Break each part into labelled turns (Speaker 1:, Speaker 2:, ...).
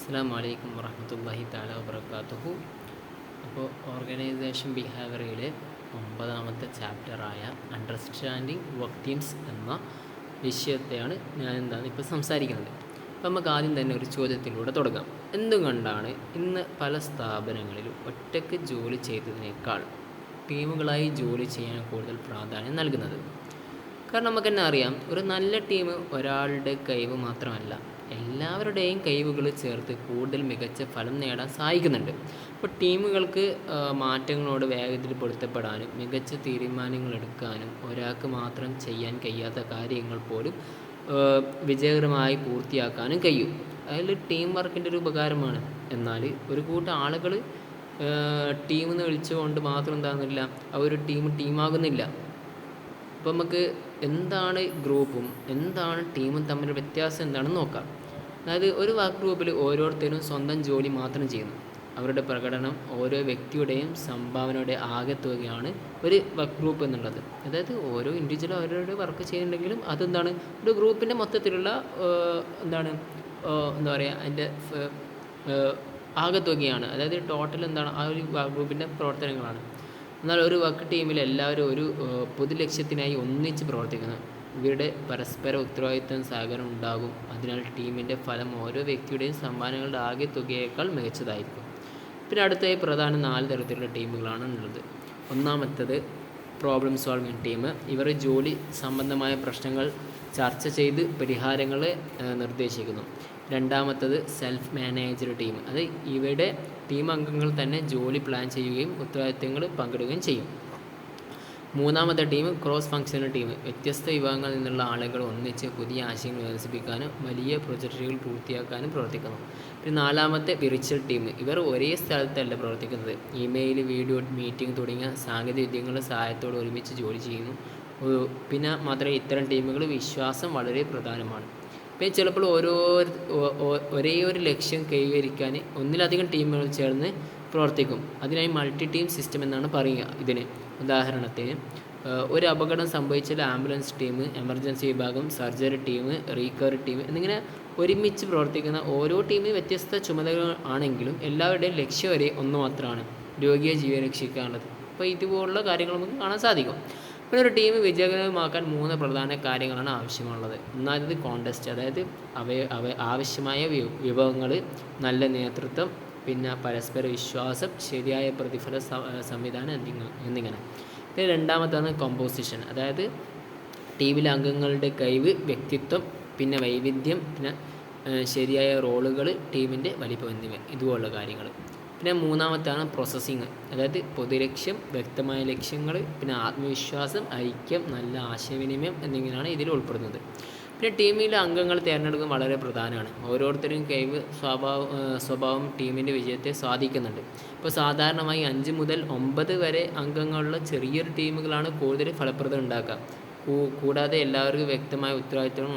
Speaker 1: അസ്സലാമു അലൈക്കും വറഹ്മത്തുള്ളാഹി തആല വബറകാതുഹു. അപ്പോൾ ഓർഗനൈസേഷൻ ബിഹേവിയറിലെ 9ാമത്തെ ചാപ്റ്ററായ അണ്ടർസ്റ്റാൻഡിങ് വർക്ക് ടീംസ് എന്ന വിഷയത്തെയാണ് ഞാൻ ഇപ്പോൾ സംസാരിക്കുന്നത്. അപ്പോൾ നമുക്ക് ആദ്യം തന്നെ ഒരു ചോദ്യത്തിലൂടെ തുടങ്ങാം. എന്തുകൊണ്ടാണ് ഇന്ന് പല സ്ഥാപനങ്ങളിലും ഒറ്റയ്ക്ക് ജോലി ചെയ്തതിനേക്കാൾ ടീമുകളായി ജോലി ചെയ്യാൻ കൂടുതൽ പ്രാധാന്യം നൽകുന്നത്? കാരണം നമുക്ക് തന്നെ അറിയാം, ഒരു നല്ല ടീം ഒരാളുടെ കഴിവ് മാത്രമല്ല, എല്ലാവരുടെയും കഴിവുകൾ ചേർത്ത് കൂടുതൽ മികച്ച ഫലം നേടാൻ സഹായിക്കുന്നുണ്ട്. അപ്പോൾ ടീമുകൾക്ക് മാറ്റങ്ങളോട് വേഗത്തിൽ പൊരുത്തപ്പെടാനും മികച്ച തീരുമാനങ്ങൾ എടുക്കാനും ഒരാൾക്ക് മാത്രം ചെയ്യാൻ കഴിയാത്ത കാര്യങ്ങൾ പോലും വിജയകരമായി പൂർത്തിയാക്കാനും കഴിയും. അതിൽ ടീം വർക്കിൻ്റെ ഒരു ഉപകാരമാണ്. എന്നാൽ ഒരു കൂട്ടം ആളുകൾ ടീമെന്ന് വിളിച്ചുകൊണ്ട് മാത്രം എന്താകുന്നില്ല, ആ ഒരു ടീമാകുന്നില്ല. അപ്പോൾ നമുക്ക് എന്താണ് ഗ്രൂപ്പും എന്താണ് ടീമും തമ്മിലുള്ള വ്യത്യാസം എന്താണെന്ന് നോക്കാം. അതായത് ഒരു വർക്ക് ഗ്രൂപ്പിൽ ഓരോരുത്തരും സ്വന്തം ജോലി മാത്രം ചെയ്യുന്നു. അവരുടെ പ്രകടനം ഓരോ വ്യക്തിയുടെയും സംഭാവനയുടെ ആകെത്തുകയാണ് ഒരു വർക്ക് ഗ്രൂപ്പ് എന്നുള്ളത്. അതായത് ഓരോ ഇൻഡിവിജ്വലും അവരുടെ വർക്ക് ചെയ്യുന്നുണ്ടെങ്കിലും അതെന്താണ്, ഒരു ഗ്രൂപ്പിൻ്റെ മൊത്തത്തിലുള്ള എന്താ പറയുക, അതിൻ്റെ ആകെത്തുകയാണ്. അതായത് ടോട്ടൽ എന്താണ്, ആ ഒരു വർക്ക് ഗ്രൂപ്പിൻ്റെ പ്രവർത്തനങ്ങളാണ്. എന്നാൽ ഒരു വർക്ക് ടീമിൽ എല്ലാവരും ഒരു പൊതു ലക്ഷ്യത്തിനായി ഒന്നിച്ച് പ്രവർത്തിക്കുന്നു. ഇവരുടെ പരസ്പര ഉത്തരവാദിത്തം സഹകരണം ഉണ്ടാകും. അതിനാൽ ടീമിൻ്റെ ഫലം ഓരോ വ്യക്തിയുടെയും സംഭാവനകളുടെ ആകെ തുകയേക്കാൾ മികച്ചതായിരിക്കും. പിന്നെ അടുത്തായി പ്രധാന 4 തരത്തിലുള്ള ടീമുകളാണ് ഉള്ളത്. ഒന്നാമത്തേത് പ്രോബ്ലം സോൾവിങ് ടീം. ഇവർ ജോലി സംബന്ധമായ പ്രശ്നങ്ങൾ ചർച്ച ചെയ്ത് പരിഹാരങ്ങൾ നിർദ്ദേശിക്കുന്നു. രണ്ടാമത്തേത് സെൽഫ് മാനേജ്ഡ് ടീം. അത് ഇവയുടെ ടീം അംഗങ്ങൾ തന്നെ ജോലി പ്ലാൻ ചെയ്യുകയും ഉത്തരവാദിത്തങ്ങൾ പങ്കിടുകയും ചെയ്യും. മൂന്നാമത്തെ ടീം ക്രോസ് ഫങ്ഷണൽ ടീം. വ്യത്യസ്ത വിഭാഗങ്ങളിൽ നിന്നുള്ള ആളുകൾ ഒന്നിച്ച് പുതിയ ആശയങ്ങൾ വികസിപ്പിക്കാനും വലിയ പ്രൊജക്റ്റുകൾ പൂർത്തിയാക്കാനും പ്രവർത്തിക്കുന്നു. പിന്നെ നാലാമത്തെ വിർച്വൽ ടീം. ഇവർ ഒരേ സ്ഥലത്തല്ല പ്രവർത്തിക്കുന്നത്. ഇമെയിൽ, വീഡിയോ മീറ്റിംഗ് തുടങ്ങിയ സാങ്കേതിക വിദ്യകളുടെ സഹായത്തോടെ ഒരുമിച്ച് ജോലി ചെയ്യുന്നു. പിന്നെ മാത്രമേ ഇത്തരം ടീമുകൾ വിശ്വാസം വളരെ പ്രധാനമാണ്. പിന്നെ ചിലപ്പോൾ ഒരേ ഒരു ലക്ഷ്യം കൈവരിക്കാൻ ഒന്നിലധികം ടീമുകൾ ചേർന്ന് പ്രവർത്തിക്കും. അതിനായി മൾട്ടി ടീം സിസ്റ്റം എന്നാണ് പറയുക ഇതിന്. ഉദാഹരണത്തിന്, ഒരു അപകടം സംഭവിച്ചാൽ ആംബുലൻസ് ടീം, എമർജൻസി വിഭാഗം, സർജറി ടീം, റീകവറി ടീം എന്നിങ്ങനെ ഒരുമിച്ച് പ്രവർത്തിക്കുന്ന ഓരോ ടീമിനും വ്യത്യസ്ത ചുമതലകൾ ആണെങ്കിലും എല്ലാവരുടെയും ലക്ഷ്യം വരെ ഒന്ന് മാത്രമാണ്, രോഗിയെ ജീവൻ രക്ഷിക്കാനുള്ളത്. അപ്പോൾ ഇതുപോലുള്ള കാര്യങ്ങൾ നമുക്ക് കാണാൻ സാധിക്കും. പിന്നെ ഒരു ടീം വിജയകരമാക്കാൻ 3 പ്രധാന കാര്യങ്ങളാണ് ആവശ്യമുള്ളത്. ഒന്നാമത് കോണ്ടസ്റ്റ്, അതായത് ആവശ്യമായ വിഭവങ്ങൾ, നല്ല നേതൃത്വം, പിന്നെ പരസ്പര വിശ്വാസം, ശരിയായ പ്രതിഫല സംവിധാനം എന്നിങ്ങനെ. പിന്നെ രണ്ടാമതാണ് കോമ്പോസിഷൻ, അതായത് ടീമിലെ അംഗങ്ങളുടെ കഴിവ്, വ്യക്തിത്വം, പിന്നെ വൈവിധ്യം, പിന്നെ ശരിയായ റോളുകൾ, ടീമിൻ്റെ വലിപ്പം എന്നിവ, ഇതുപോലുള്ള കാര്യങ്ങൾ. പിന്നെ മൂന്നാമത്താണ് പ്രോസസ്സിങ്, അതായത് പൊതുലക്ഷ്യം, വ്യക്തമായ ലക്ഷ്യങ്ങൾ, പിന്നെ ആത്മവിശ്വാസം, ഐക്യം, നല്ല ആശയവിനിമയം എന്നിങ്ങനെയാണ് ഇതിൽ ഉൾപ്പെടുന്നത്. പിന്നെ ടീമിലെ അംഗങ്ങൾ തിരഞ്ഞെടുക്കുന്നത് വളരെ പ്രധാനമാണ്. ഓരോരുത്തരും കഴിവ്, സ്വഭാവം ടീമിൻ്റെ വിജയത്തെ സ്വാധീനിക്കുന്നുണ്ട്. ഇപ്പോൾ സാധാരണമായി 5 മുതൽ 9 വരെ അംഗങ്ങളുള്ള ചെറിയൊരു ടീമുകളാണ് കൂടുതൽ ഫലപ്രദം ഉണ്ടാക്കുക. കൂടാതെ എല്ലാവർക്കും വ്യക്തമായ ഉത്തരവാദിത്തവും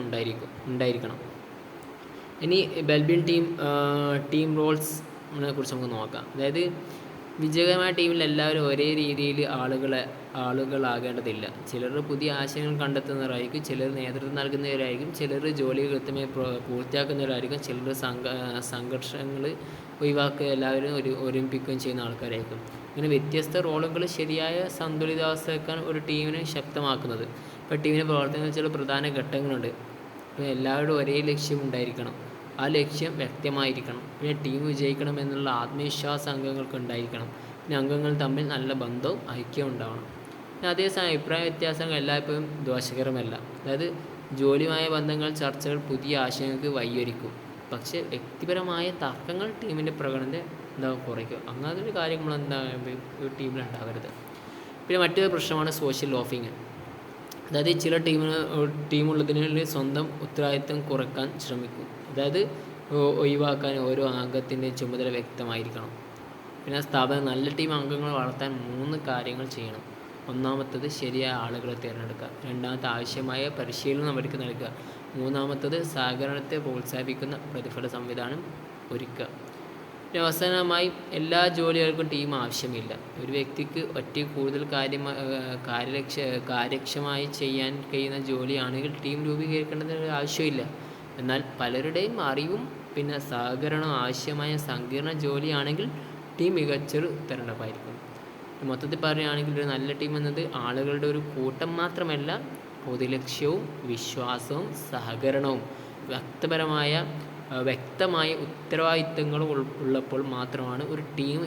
Speaker 1: ഉണ്ടായിരിക്കണം. ഇനി വെൽബീയിങ് ടീം റോൾസിനെ കുറിച്ച് നമുക്ക് നോക്കാം. അതായത് വിജയകരമായ ടീമിൽ എല്ലാവരും ഒരേ രീതിയിൽ ആളുകളാകേണ്ടതില്ല. ചിലർ പുതിയ ആശയങ്ങൾ കണ്ടെത്തുന്നവരായിരിക്കും, ചിലർ നേതൃത്വം നൽകുന്നവരായിരിക്കും, ചിലർ ജോലി കൃത്യമായി പൂർത്തിയാക്കുന്നവരായിരിക്കും, ചിലർ സംഘർഷങ്ങൾ ഒഴിവാക്കുക എല്ലാവരും ഒരുമിപ്പിക്കുകയും ചെയ്യുന്ന ആൾക്കാരായിരിക്കും. ഇങ്ങനെ വ്യത്യസ്ത റോളുകൾ ശരിയായ സന്തുലിതാവസ്ഥയാക്കാൻ ഒരു ടീമിനെ ശക്തമാക്കുന്നത്. ഇപ്പോൾ ടീമിൻ്റെ പ്രവർത്തനത്തിൽ ചില പ്രധാന ഘട്ടങ്ങളുണ്ട്. ഇപ്പോൾ എല്ലാവരും ഒരേ ലക്ഷ്യം ഉണ്ടായിരിക്കണം, ആ ലക്ഷ്യം വ്യക്തമായിരിക്കണം. പിന്നെ ടീം വിജയിക്കണം എന്നുള്ള ആത്മവിശ്വാസം അംഗങ്ങൾക്ക് ഉണ്ടായിരിക്കണം. പിന്നെ അംഗങ്ങൾ തമ്മിൽ നല്ല ബന്ധവും ഐക്യവും ഉണ്ടാവണം. പിന്നെ അതേസമയം അഭിപ്രായ വ്യത്യാസങ്ങൾ എല്ലായ്പ്പോഴും ദോഷകരമല്ല. അതായത് ജോലിയുമായ ബന്ധങ്ങൾ, ചർച്ചകൾ പുതിയ ആശയങ്ങൾക്ക് വഴിയൊരുക്കും. പക്ഷേ വ്യക്തിപരമായ തർക്കങ്ങൾ ടീമിൻ്റെ പ്രകടനത്തെ കുറയ്ക്കും. അങ്ങനത്തെ ഒരു കാര്യങ്ങൾ ഒരു ടീമിലുണ്ടാവരുത്. പിന്നെ മറ്റൊരു പ്രശ്നമാണ് സോഷ്യൽ ലോഫിങ്. അതായത് ചില ടീമുള്ളതിനുള്ളിൽ സ്വന്തം ഉത്തരവാദിത്തം കുറയ്ക്കാൻ ശ്രമിക്കും. അതായത് ഒഴിവാക്കാൻ ഓരോ അംഗത്തിൻ്റെ ചുമതല വ്യക്തമായിരിക്കണം. പിന്നെ സ്ഥാപനം നല്ല ടീം അംഗങ്ങളെ വളർത്താൻ 3 കാര്യങ്ങൾ ചെയ്യണം. ഒന്നാമത്തത് ശരിയായ ആളുകളെ തിരഞ്ഞെടുക്കുക. രണ്ടാമത്തെ ആവശ്യമായ പരിശീലനം അവർക്ക് നൽകുക. മൂന്നാമത്തത് സഹകരണത്തെ പ്രോത്സാഹിപ്പിക്കുന്ന പ്രതിഫല സംവിധാനം ഒരുക്കുക. പിന്നെ അവസാനമായി, എല്ലാ ജോലികൾക്കും ടീം ആവശ്യമില്ല. ഒരു വ്യക്തിക്ക് ഒറ്റയ്ക്ക് കൂടുതൽ കാര്യക്ഷമമായി ചെയ്യാൻ കഴിയുന്ന ജോലിയാണെങ്കിൽ ടീം രൂപീകരിക്കേണ്ടതിന് ആവശ്യമില്ല. എന്നാൽ പലരുടെയും അറിവും പിന്നെ സഹകരണം ആവശ്യമായ സങ്കീർണ്ണ ജോലിയാണെങ്കിൽ ടീം മികച്ചൊരു തിരഞ്ഞെടുപ്പായിരിക്കും. മൊത്തത്തിൽ പറയുകയാണെങ്കിൽ ഒരു നല്ല ടീം എന്നത് ആളുകളുടെ ഒരു കൂട്ടം മാത്രമല്ല, പൊതുലക്ഷ്യവും വിശ്വാസവും സഹകരണവും വ്യക്തമായ ഉത്തരവാദിത്തങ്ങളും ഉള്ളപ്പോൾ മാത്രമാണ് ഒരു ടീം